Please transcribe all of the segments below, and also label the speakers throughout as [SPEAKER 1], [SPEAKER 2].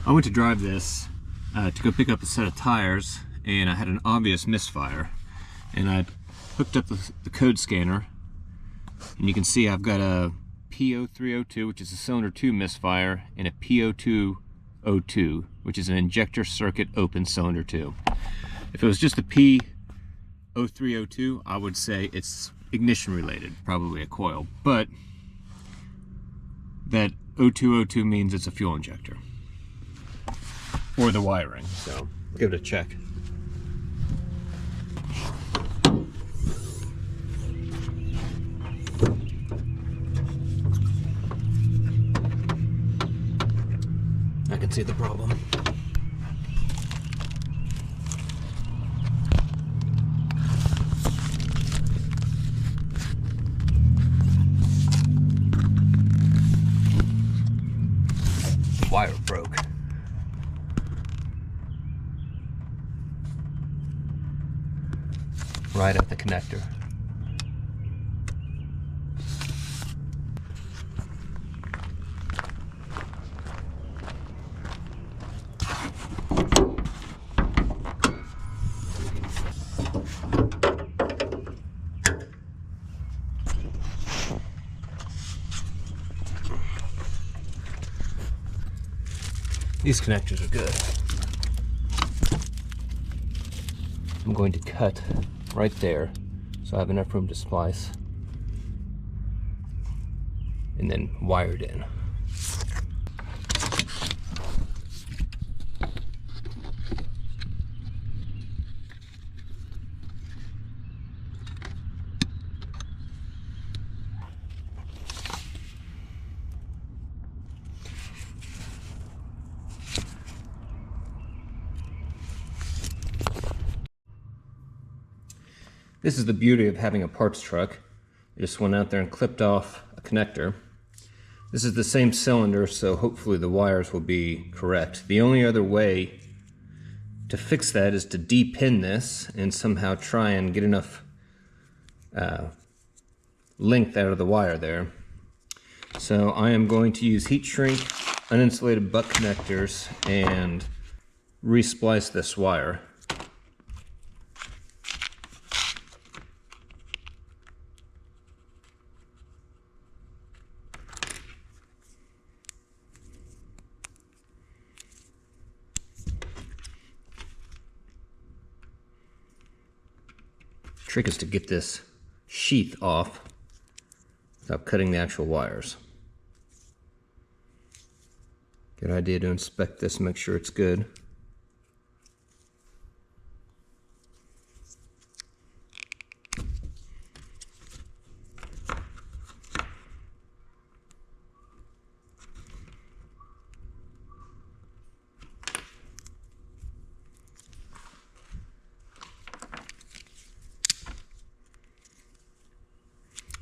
[SPEAKER 1] I went to drive this to go pick up a set of tires, and I had an obvious misfire. And I hooked up the code scanner, and you can see I've got a P0302, which is a cylinder 2 misfire, and a P0202, which is an injector circuit open cylinder 2. If it was just a P0302, I would say it's ignition related, probably a coil, but that 0202 means it's a fuel injector or the wiring. So give it a check. I can see the problem. Wire broke. Right at the connector. These connectors are good. I'm going to cut right there so I have enough room to splice and then wire it in. This is the beauty of having a parts truck. I just went out there and clipped off a connector. This is the same cylinder, so hopefully the wires will be correct. The only other way to fix that is to de-pin this and somehow try and get enough length out of the wire there. So I am going to use heat shrink, uninsulated butt connectors, and re-splice this wire. Trick is to get this sheath off without cutting the actual wires. Good idea to inspect this and make sure it's good.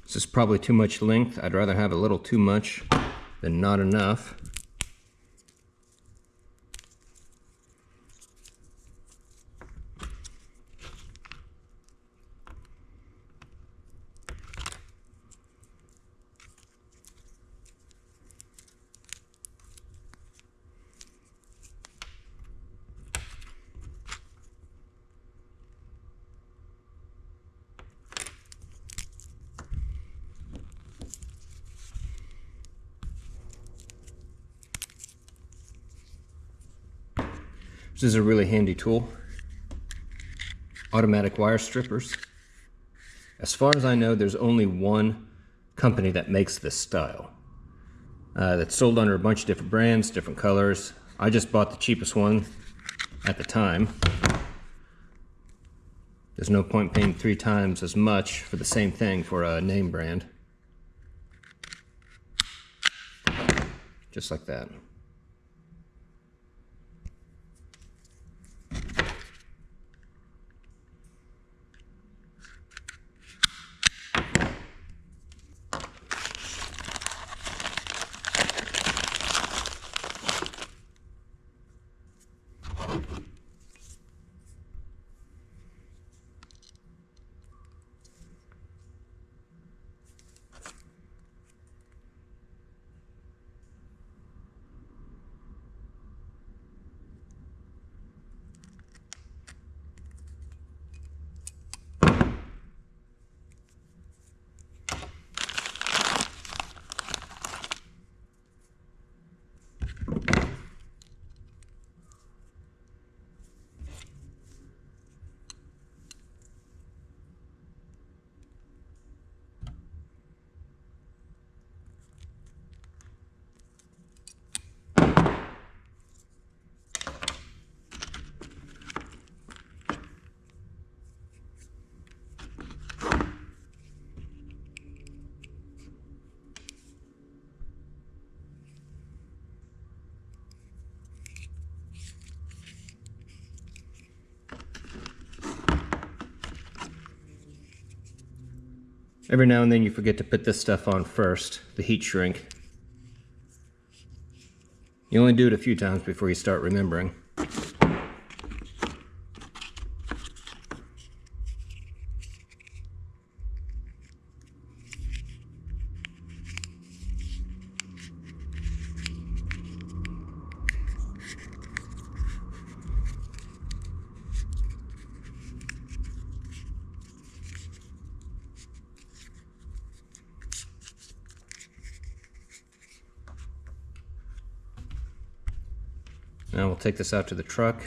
[SPEAKER 1] This is probably too much length. I'd rather have a little too much than not enough. This is a really handy tool. Automatic wire strippers. As far as I know, there's only one company that makes this style. That's sold under a bunch of different brands, different colors. I just bought the cheapest one at the time. There's no point paying 3 times as much for the same thing for a name brand. Just like that. Every now and then you forget to put this stuff on first, the heat shrink. You only do it a few times before you start remembering. Now we'll take this out to the truck,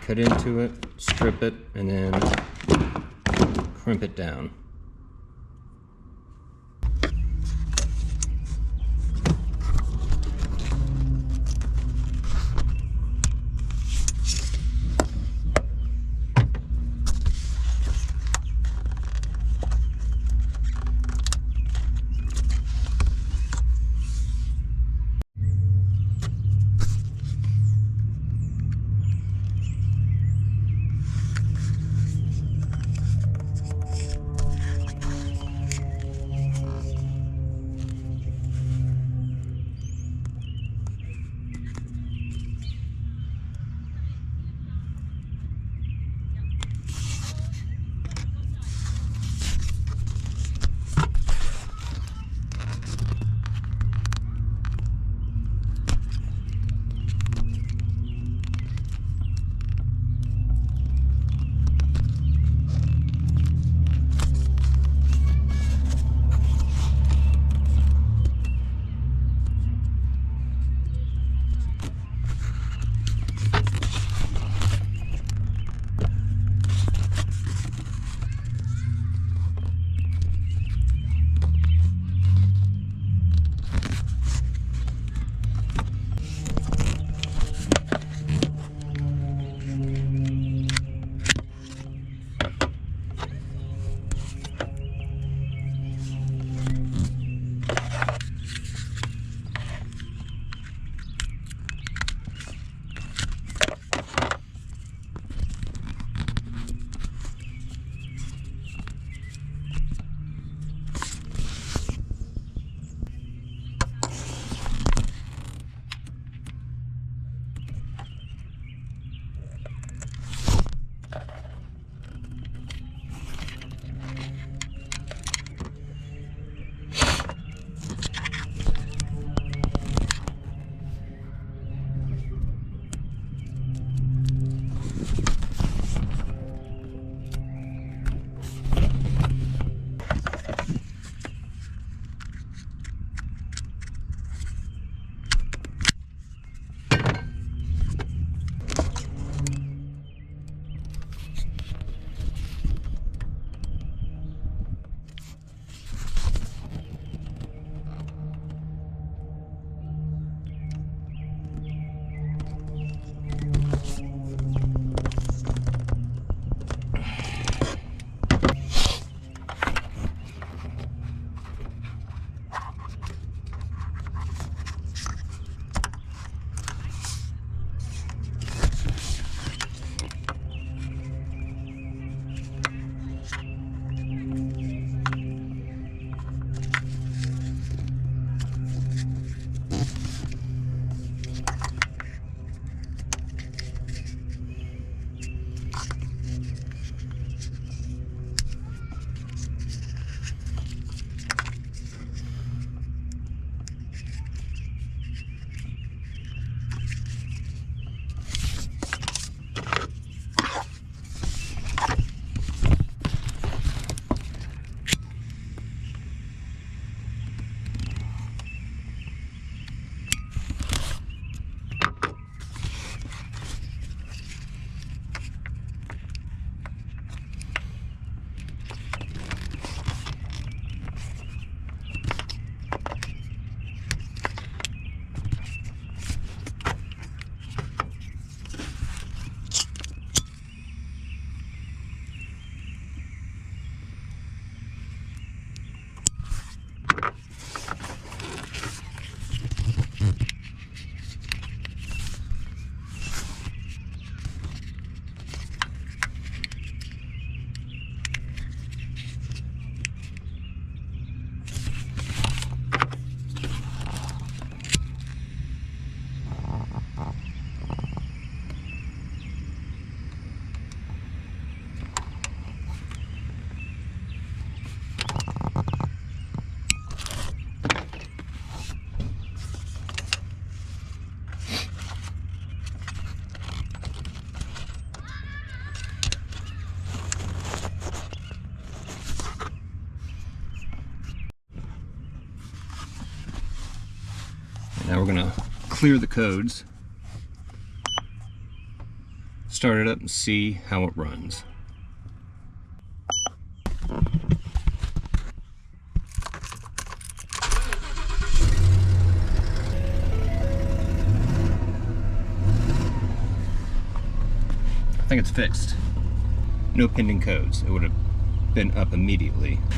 [SPEAKER 1] cut into it, strip it, and then crimp it down. Now we're gonna clear the codes, start it up and see how it runs. I think it's fixed. No pending codes. It would have been up immediately.